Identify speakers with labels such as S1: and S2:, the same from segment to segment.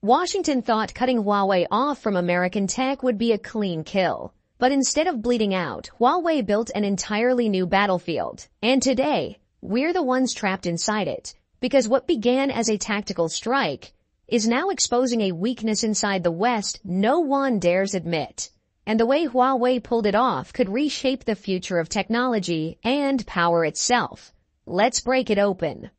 S1: Washington thought cutting Huawei off from American tech would be a clean kill. But instead of bleeding out, Huawei built an entirely new battlefield. And today, we're the ones trapped inside it. Because what began as a tactical strike is now exposing a weakness inside the West no one dares admit. And the way Huawei pulled it off could reshape the future of technology and power itself. Let's break it open.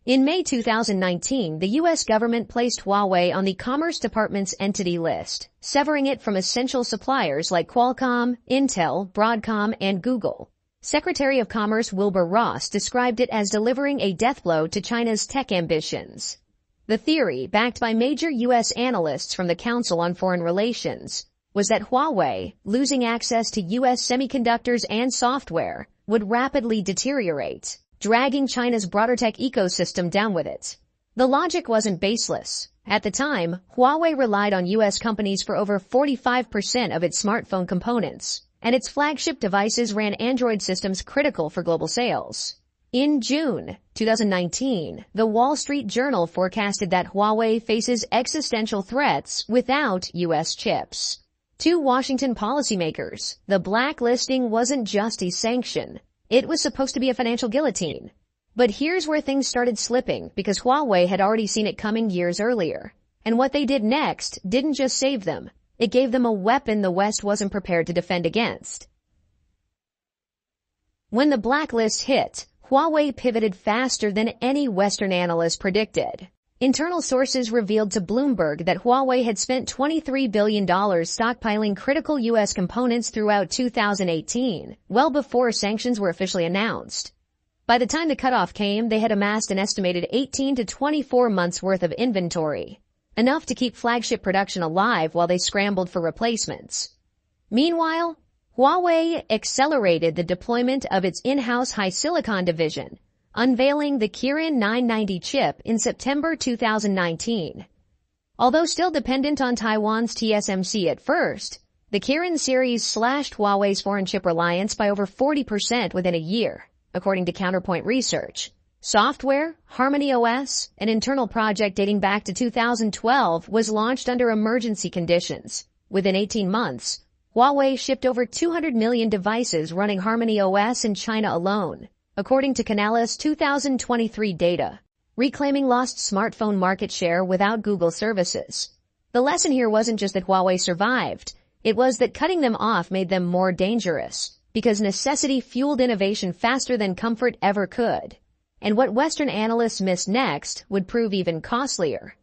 S1: In May 2019, the U.S. government placed Huawei on the Commerce Department's entity list, severing it from essential suppliers like Qualcomm, Intel, Broadcom, and Google. Secretary of Commerce Wilbur Ross described it as delivering a death blow to China's tech ambitions. The theory, backed by major U.S. analysts from the Council on Foreign Relations, was that Huawei, losing access to U.S. semiconductors and software, would rapidly deteriorate, dragging China's broader tech ecosystem down with it. The logic wasn't baseless. At the time, Huawei relied on U.S. companies for over 45% of its smartphone components, and its flagship devices ran Android systems critical for global sales. In June 2019, the Wall Street Journal forecasted that Huawei faces existential threats without U.S. chips. To Washington policymakers, the blacklisting wasn't just a sanction. It was supposed to be a financial guillotine. But here's where things started slipping because Huawei had already seen it coming years earlier. And what they did next didn't just save them. It gave them a weapon the West wasn't prepared to defend against. When the blacklist hit, Huawei pivoted faster than any Western analyst predicted. Internal sources revealed to Bloomberg that Huawei had spent $23 billion stockpiling critical U.S. components throughout 2018, well before sanctions were officially announced. By the time the cutoff came, they had amassed an estimated 18 to 24 months worth of inventory, enough to keep flagship production alive while they scrambled for replacements. Meanwhile, Huawei accelerated the deployment of its in-house HiSilicon division, unveiling the Kirin 990 chip in September 2019. Although still dependent on Taiwan's TSMC at first, the Kirin series slashed Huawei's foreign chip reliance by over 40% within a year, according to Counterpoint Research. Software, Harmony OS, an internal project dating back to 2012, was launched under emergency conditions. Within 18 months, Huawei shipped over 200 million devices running Harmony OS in China alone, according to Canalys 2023 data, reclaiming lost smartphone market share without Google services. The lesson here wasn't just that Huawei survived, it was that cutting them off made them more dangerous, because necessity fueled innovation faster than comfort ever could. And what Western analysts missed next would prove even costlier.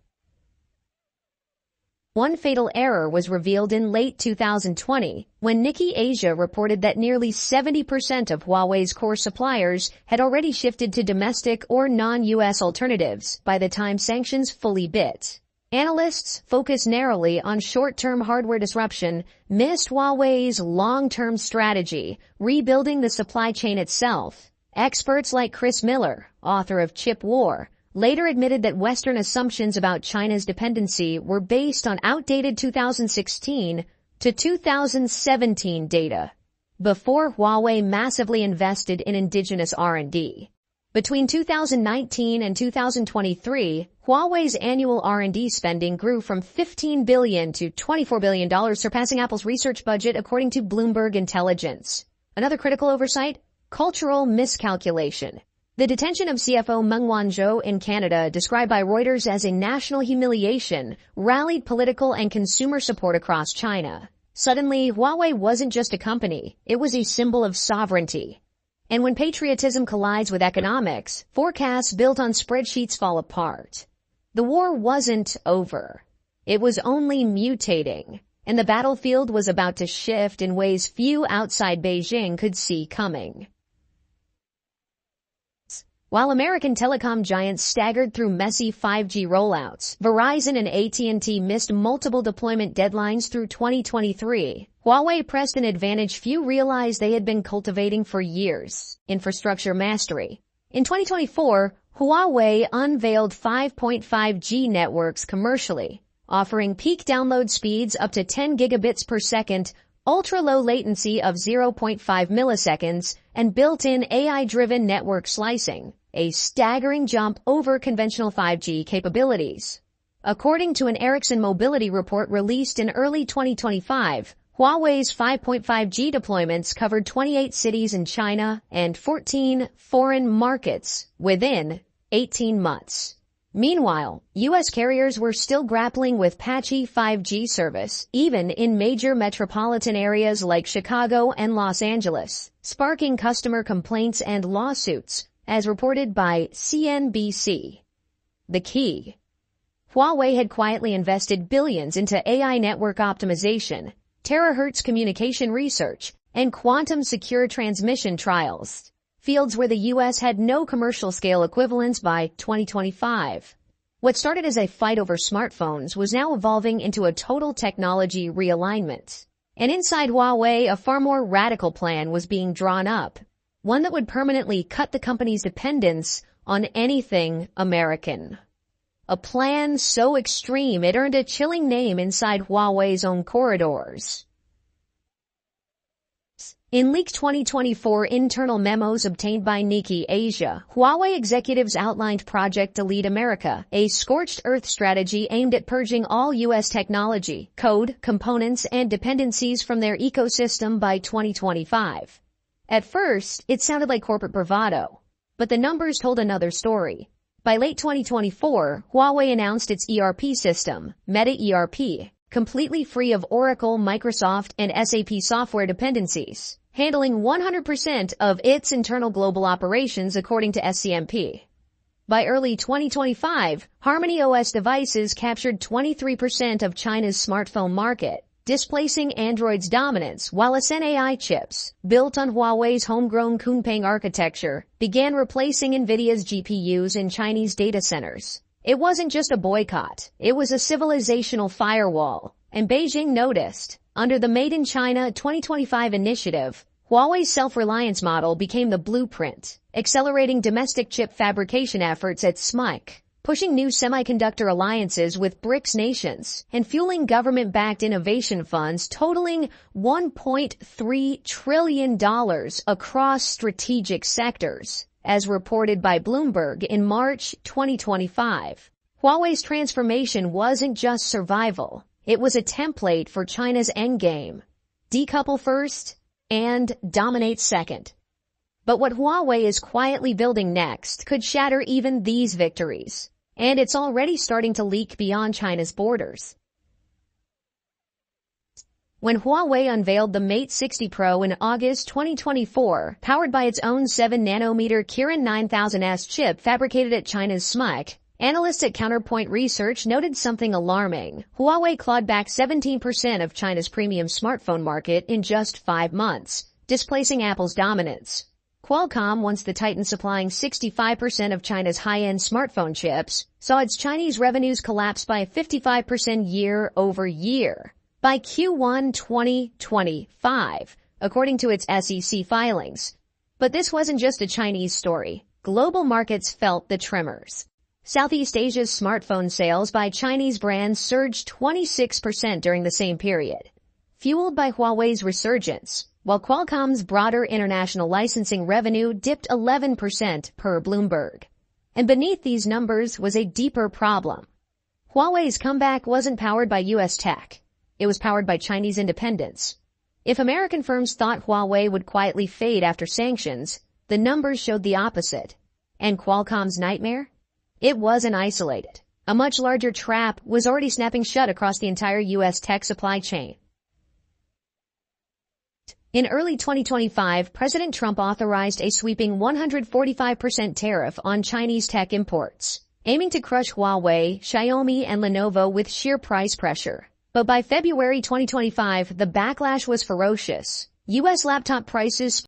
S1: One fatal error was revealed in late 2020 when Nikkei Asia reported that nearly 70% of Huawei's core suppliers had already shifted to domestic or non-US alternatives by the time sanctions fully bit. Analysts, focused narrowly on short-term hardware disruption, missed Huawei's long-term strategy, rebuilding the supply chain itself. Experts like Chris Miller, author of Chip War, later admitted that Western assumptions about China's dependency were based on outdated 2016 to 2017 data, before Huawei massively invested in indigenous R&D. Between 2019 and 2023, Huawei's annual R&D spending grew from $15 billion to $24 billion, surpassing Apple's research budget according to Bloomberg Intelligence. Another critical oversight? Cultural miscalculation. The detention of CFO Meng Wanzhou in Canada, described by Reuters as a national humiliation, rallied political and consumer support across China. Suddenly, Huawei wasn't just a company, it was a symbol of sovereignty. And when patriotism collides with economics, forecasts built on spreadsheets fall apart. The war wasn't over. It was only mutating, and the battlefield was about to shift in ways few outside Beijing could see coming. While American telecom giants staggered through messy 5G rollouts, Verizon and AT&T missed multiple deployment deadlines through 2023. Huawei pressed an advantage few realized they had been cultivating for years: infrastructure mastery. In 2024, Huawei unveiled 5.5G networks commercially, offering peak download speeds up to 10 gigabits per second, ultra-low latency of 0.5 milliseconds, and built-in AI-driven network slicing, a staggering jump over conventional 5G capabilities. According to an Ericsson mobility report released in early 2025, Huawei's 5.5G deployments covered 28 cities in China and 14 foreign markets within 18 months. Meanwhile, U.S. carriers were still grappling with patchy 5G service, even in major metropolitan areas like Chicago and Los Angeles, sparking customer complaints and lawsuits, as reported by CNBC. The key. Huawei had quietly invested billions into AI network optimization, terahertz communication research, and quantum secure transmission trials, fields where the U.S. had no commercial-scale equivalents by 2025. What started as a fight over smartphones was now evolving into a total technology realignment. And inside Huawei, a far more radical plan was being drawn up, one that would permanently cut the company's dependence on anything American. A plan so extreme it earned a chilling name inside Huawei's own corridors. In leaked 2024 internal memos obtained by Nikkei Asia, Huawei executives outlined Project Delete America, a scorched earth strategy aimed at purging all U.S. technology, code, components, and dependencies from their ecosystem by 2025. At first, it sounded like corporate bravado, but the numbers told another story. By late 2024, Huawei announced its ERP system, Meta ERP, completely free of Oracle, Microsoft, and SAP software dependencies, handling 100% of its internal global operations according to SCMP. By early 2025, Harmony OS devices captured 23% of China's smartphone market, displacing Android's dominance, while Ascend AI chips, built on Huawei's homegrown Kunpeng architecture, began replacing NVIDIA's GPUs in Chinese data centers. It wasn't just a boycott, it was a civilizational firewall, and Beijing noticed. Under the Made in China 2025 initiative, Huawei's self-reliance model became the blueprint, accelerating domestic chip fabrication efforts at SMIC, pushing new semiconductor alliances with BRICS nations, and fueling government-backed innovation funds totaling $1.3 trillion across strategic sectors, as reported by Bloomberg in March 2025. Huawei's transformation wasn't just survival, it was a template for China's endgame: decouple first and dominate second. But what Huawei is quietly building next could shatter even these victories, and it's already starting to leak beyond China's borders. When Huawei unveiled the Mate 60 Pro in August 2024, powered by its own 7nm Kirin 9000S chip fabricated at China's SMIC, analysts at Counterpoint Research noted something alarming. Huawei clawed back 17% of China's premium smartphone market in just 5 months, displacing Apple's dominance. Qualcomm, once the titan supplying 65% of China's high-end smartphone chips, saw its Chinese revenues collapse by 55% year-over-year by Q1 2025, according to its SEC filings. But this wasn't just a Chinese story. Global markets felt the tremors. Southeast Asia's smartphone sales by Chinese brands surged 26% during the same period, fueled by Huawei's resurgence, while Qualcomm's broader international licensing revenue dipped 11% per Bloomberg. And beneath these numbers was a deeper problem. Huawei's comeback wasn't powered by U.S. tech. It was powered by Chinese independence. If American firms thought Huawei would quietly fade after sanctions, the numbers showed the opposite. And Qualcomm's nightmare? It wasn't isolated. A much larger trap was already snapping shut across the entire U.S. tech supply chain. In early 2025, President Trump authorized a sweeping 145% tariff on Chinese tech imports, aiming to crush Huawei, Xiaomi, and Lenovo with sheer price pressure. But by February 2025, the backlash was ferocious. U.S. laptop prices